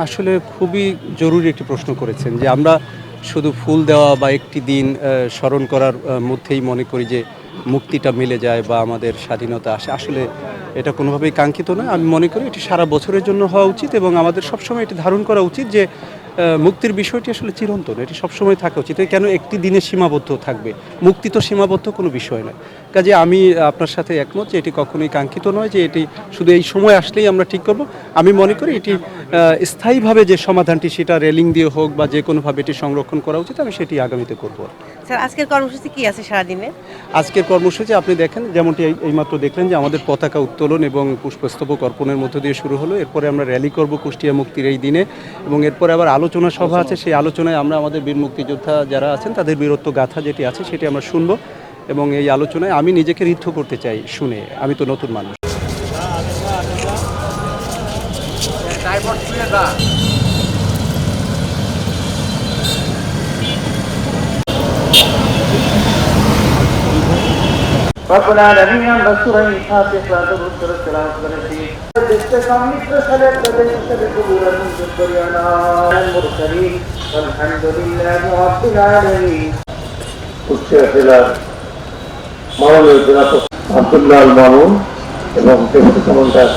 আসলে খুবই জরুরি একটি প্রশ্ন করেছেন যে আমরা শুধু ফুল দেওয়া বা একটি দিন স্মরণ করার মধ্যেই মনে করি যে মুক্তিটা মিলে যায় বা আমাদের স্বাধীনতা আসে। আসলে এটা কোনোভাবেই কাঙ্ক্ষিত নয়। আমি মনে করি এটি সারা বছরের জন্য হওয়া উচিত এবং আমাদের সবসময় এটি ধারণ করা উচিত যে মুক্তির বিষয়টি আসলে চিরন্তন। এটি সবসময় থাকা উচিত। কেন একটি দিনে সীমাবদ্ধ থাকবে? মুক্তি তো সীমাবদ্ধ কোনো বিষয় নয়। কাজেই আমি আপনার সাথে একমত যে এটি কখনোই কাঙ্ক্ষিত নয় যে এটি শুধু এই সময় আসলেই আমরা ঠিক করব। আমি মনে করি এটি স্থায়ীভাবে যে সমাধানটি সেটা রেলিং দিয়ে হোক বা যেকোনোভাবে এটি সংরক্ষণ করা উচিত। আমি সেটি আগামীতে করব। স্যার আজকের কর্মসূচি কি আছে সারাদিনে? আজকের কর্মসূচি আপনি দেখেন যেমনটি এইমাত্র দেখলেন যে আমাদের পতাকা উত্তোলন এবং পুষ্পস্তবক অর্পণের মধ্য দিয়ে শুরু হলো। এরপরে আমরা র্যালি করব কুষ্টিয়া মুক্তির এই দিনে এবং এরপরে আবার আলোচনা সভা আছে। সেই আলোচনায় আমরা আমাদের বীর মুক্তিযোদ্ধা যারা আছেন তাদের বীরত্ব গাথা যেটি আছে সেটি আমরা শুনবো এবং এই আলোচনায় আমি নিজেকে ঋদ্ধ করতে চাই শুনে। আমি তো নতুন মানুষ। ربنا العالمين رسوله حافظ رسول السلام عليه দেশে সমৃদ্ধ সালের প্রদেশ হিসেবে কবুল মঞ্জুর করিও না মুরসালিন আলহামদুলিল্লাহি রাব্বিল আলামিন। কুষ্টিয়া জেলার মাননীয় জেলা আব্দুল্লাহ আল মামুন এবং ডেপুটি কমান্ডার